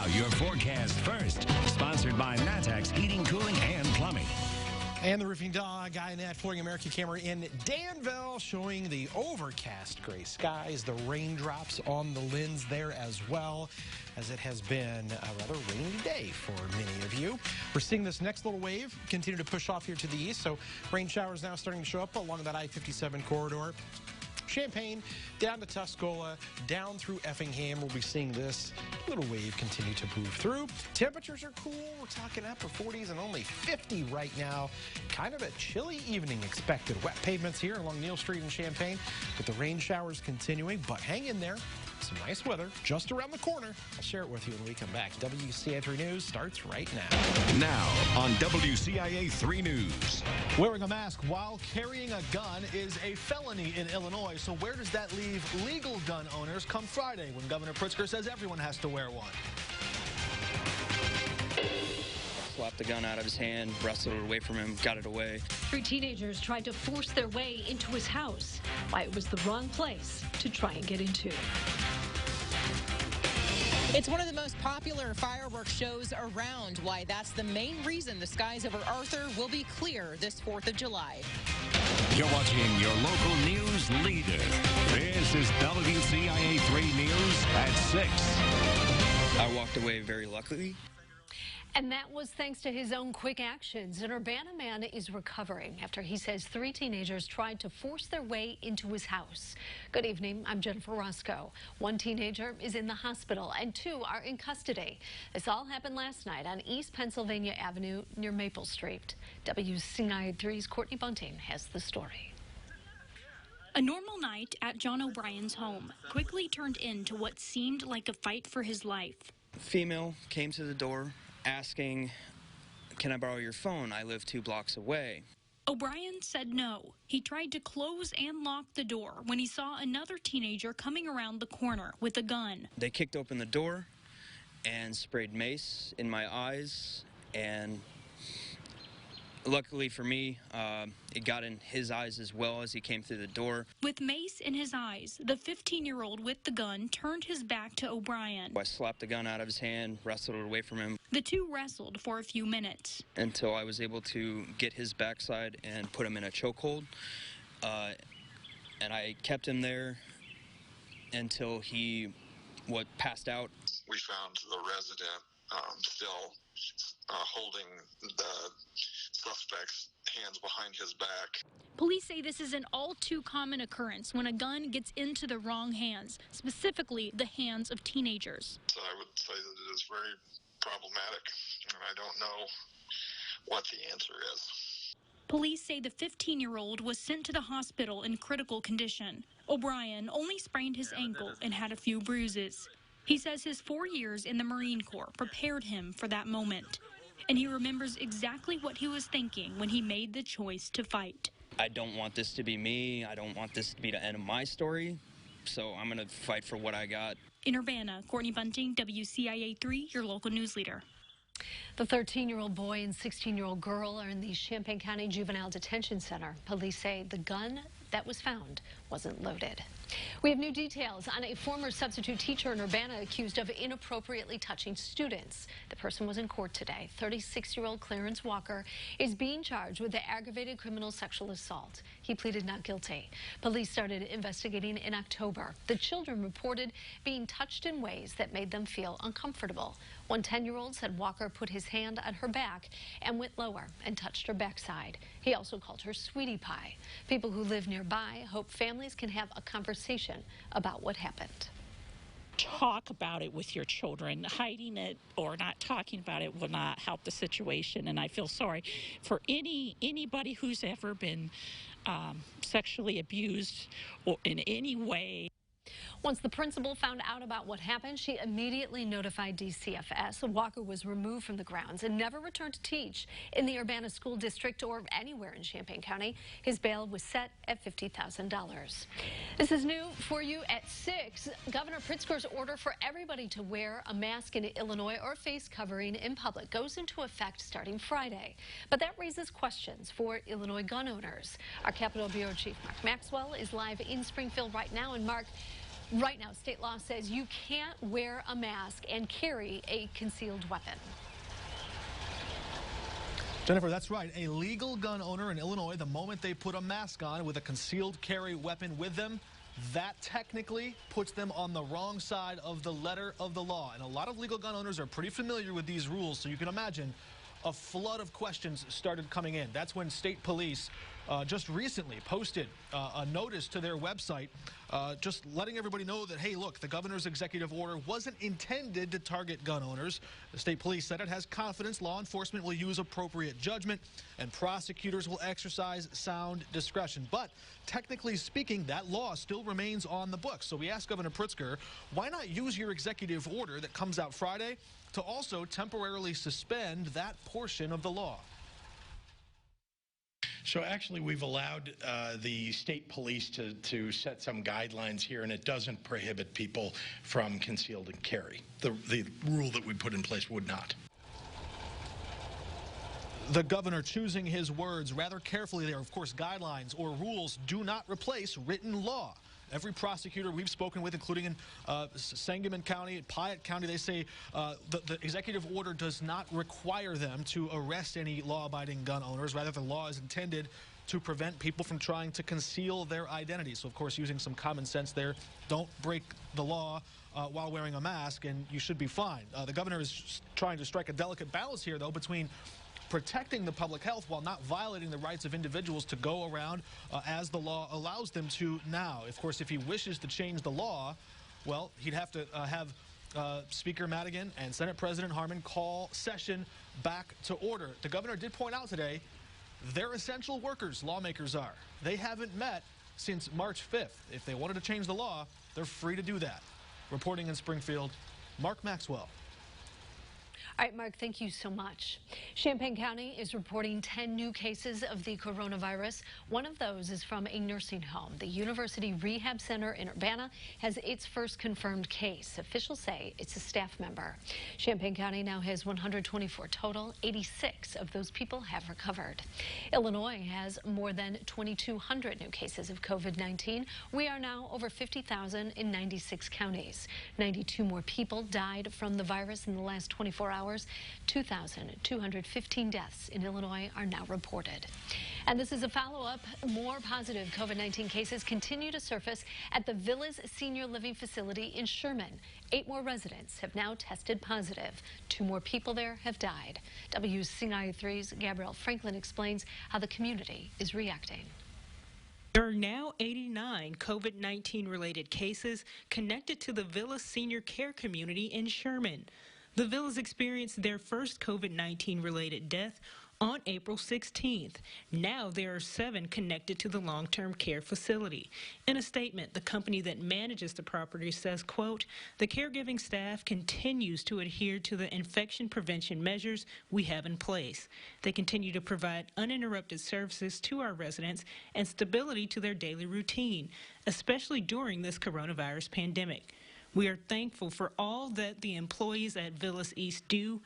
Now, your forecast first, sponsored by Natex Heating, Cooling, and Plumbing. And the roofing guy at Flooring America camera in Danville showing the overcast gray skies, the raindrops on the lens there as well, as it has been a rather rainy day for many of you. We're seeing this next little wave continue to push off here to the east, so rain showers now starting to show up along that I-57 corridor. Champaign, down to Tuscola, down through Effingham. We'll be seeing this little wave continue to move through. Temperatures are cool. We're talking upper 40s and only 50 right now. Kind of a chilly evening expected. Wet pavements here along Neal Street in Champaign with the rain showers continuing, but hang in there. Some nice weather just around the corner. I'll share it with you when we come back. WCIA 3 News starts right now. Now on WCIA 3 News. Wearing a mask while carrying a gun is a felony in Illinois. So where does that leave legal gun owners come Friday when Governor Pritzker says everyone has to wear one? Slapped the gun out of his hand, wrestled it away from him, got it away. 3 teenagers tried to force their way into his house. Why it was the wrong place to try and get into. It's one of the most popular fireworks shows around. Why that's the main reason the skies over Arthur will be clear this 4th of July. You're watching your local news leader. This is WCIA 3 News at 6. I walked away very luckily. And that was thanks to his own quick actions. An Urbana man is recovering after he says 3 teenagers tried to force their way into his house. Good evening, I'm Jennifer Roscoe. 1 teenager is in the hospital and 2 are in custody. This all happened last night on East Pennsylvania Avenue near Maple Street. WCIA 3's Courtney Bunting has the story. A normal night at John O'Brien's home quickly turned into what seemed like a fight for his life. Female came to the door asking, "Can I borrow your phone? I live 2 blocks away." O'Brien said no. He tried to close and lock the door when he saw another teenager coming around the corner with a gun. They kicked open the door and sprayed mace in my eyes, and luckily for me, it got in his eyes as well as he came through the door. With mace in his eyes, the 15-year-old with the gun turned his back to O'Brien. I slapped the gun out of his hand, wrestled it away from him. The 2 wrestled for a few minutes. Until I was able to get his backside and put him in a chokehold. And I kept him there until he passed out. We found the resident still holding the suspect's hands behind his back. Police say this is an all too common occurrence when a gun gets into the wrong hands, specifically the hands of teenagers. So I would say that it is very problematic, and I don't know what the answer is. Police say the 15-year-old was sent to the hospital in critical condition. O'Brien only sprained his ankle and had a few bruises. He says his 4 years in the Marine Corps prepared him for that moment. And he remembers exactly what he was thinking when he made the choice to fight. I don't want this to be me. I don't want this to be the end of my story. So I'm going to fight for what I got. In Urbana, Courtney Bunting, WCIA 3, your local news leader. The 13-year-old boy and 16-year-old girl are in the Champaign County Juvenile Detention Center. Police say the gun that was found wasn't loaded. We have new details on a former substitute teacher in Urbana accused of inappropriately touching students. The person was in court today. 36-year-old Clarence Walker is being charged with the aggravated criminal sexual assault. He pleaded not guilty. Police started investigating in October. The children reported being touched in ways that made them feel uncomfortable. One 10-year-old said Walker put his hand on her back and went lower and touched her backside. He also called her sweetie pie. People who live nearby hope families can have a conversation about what happened. Talk about it with your children. Hiding it or not talking about it will not help the situation, and I feel sorry for anybody who's ever been sexually abused or in any way. Once the principal found out about what happened, she immediately notified DCFS. Walker was removed from the grounds and never returned to teach in the Urbana School District or anywhere in Champaign County. His bail was set at $50,000. This is new for you at 6. Governor Pritzker's order for everybody to wear a mask in Illinois or face covering in public goes into effect starting Friday. But that raises questions for Illinois gun owners. Our Capitol Bureau Chief Mark Maxwell is live in Springfield right now. And Mark, Right now, state law says you can't wear a mask and carry a concealed weapon. Jennifer, that's right. A legal gun owner in Illinois, the moment they put a mask on with a concealed carry weapon with them, that technically puts them on the wrong side of the letter of the law. And a lot of legal gun owners are pretty familiar with these rules, so you can imagine a flood of questions started coming in. That's when state police just recently posted a notice to their website just letting everybody know that, hey, look, the governor's executive order wasn't intended to target gun owners. The state police said it has confidence law enforcement will use appropriate judgment and prosecutors will exercise sound discretion. But technically speaking, that law still remains on the books. So we asked Governor Pritzker, why not use your executive order that comes out Friday to also temporarily suspend that portion of the law? So actually, we've allowed the state police to set some guidelines here, and it doesn't prohibit people from concealed and carry. The rule that we put in place would not. The governor choosing his words rather carefully there. Of course, guidelines or rules do not replace written law. Every prosecutor we've spoken with, including in Sangamon County, Piatt County, they say the executive order does not require them to arrest any law-abiding gun owners. Rather, the law is intended to prevent people from trying to conceal their identity. So, of course, using some common sense there, don't break the law while wearing a mask, and you should be fine. The governor is trying to strike a delicate balance here, though, between protecting the public health while not violating the rights of individuals to go around as the law allows them to now. Of course, if he wishes to change the law, well, he'd have to have Speaker Madigan and Senate President Harman call session back to order. The governor did point out today they're essential workers, lawmakers are. They haven't met since March 5th. If they wanted to change the law, they're free to do that. Reporting in Springfield, Mark Maxwell. All right, Mark, thank you so much. Champaign County is reporting 10 new cases of the coronavirus. One of those is from a nursing home. The University Rehab Center in Urbana has its first confirmed case. Officials say it's a staff member. Champaign County now has 124 total. 86 of those people have recovered. Illinois has more than 2,200 new cases of COVID-19. We are now over 50,000 in 96 counties. 92 more people died from the virus in the last 24 hours. 2,215 deaths in Illinois are now reported. And this is a follow-up. More positive COVID-19 cases continue to surface at the Villas Senior Living Facility in Sherman. 8 more residents have now tested positive. 2 more people there have died. WCIA 3's Gabrielle Franklin explains how the community is reacting. There are now 89 COVID-19 related cases connected to the Villas Senior Care Community in Sherman. The Villas experienced their first COVID-19 related death on April 16th. Now there are 7 connected to the long-term care facility. In a statement, the company that manages the property says, quote, "The caregiving staff continues to adhere to the infection prevention measures we have in place. They continue to provide uninterrupted services to our residents and stability to their daily routine, especially during this coronavirus pandemic. We are thankful for all that the employees at Villas East do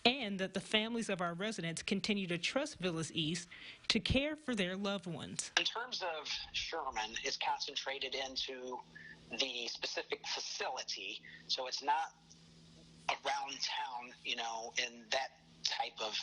and that the families of our residents continue to trust Villas East to care for their loved ones." In terms of Sherman, it's concentrated into the specific facility, so it's not around town, you know, in that type of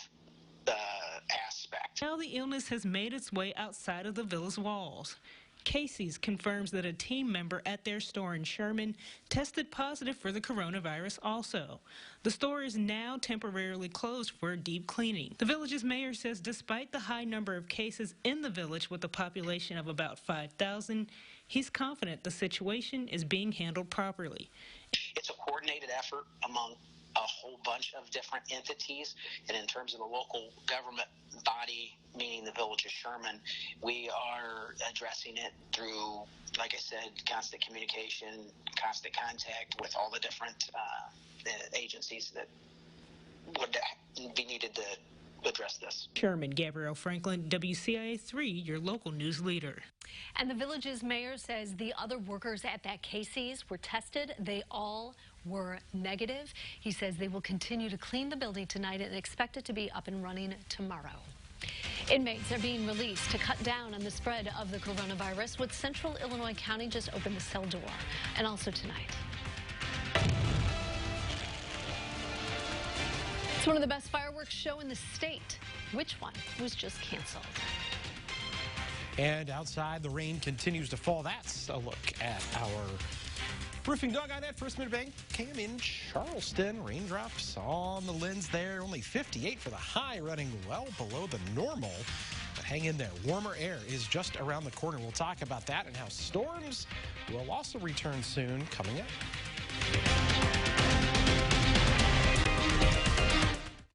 aspect. Now the illness has made its way outside of the Villas walls. Casey's confirms that a team member at their store in Sherman tested positive for the coronavirus also. The store is now temporarily closed for a deep cleaning. The village's mayor says despite the high number of cases in the village with a population of about 5,000, he's confident the situation is being handled properly. It's a coordinated effort among a whole bunch of different entities, and in terms of the local government body, meaning the Village of Sherman, we are addressing it through, like I said, constant communication, constant contact with all the different agencies that would be needed to address this. Sherman, Gabrielle Franklin, WCIA 3, your local news leader. And the village's mayor says the other workers at that Casey's were tested. They all were negative. He says they will continue to clean the building tonight and expect it to be up and running tomorrow. Inmates are being released to cut down on the spread of the coronavirus, with Central Illinois County just opened the cell door. And also tonight, it's one of the best fireworks show in the state. Which one was just canceled? And outside, the rain continues to fall. That's a look at our roofing dog on that First Minute Bank cam in Charleston. Raindrops on the lens there. Only 58 for the high, running well below the normal. But hang in there. Warmer air is just around the corner. We'll talk about that and how storms will also return soon, coming up.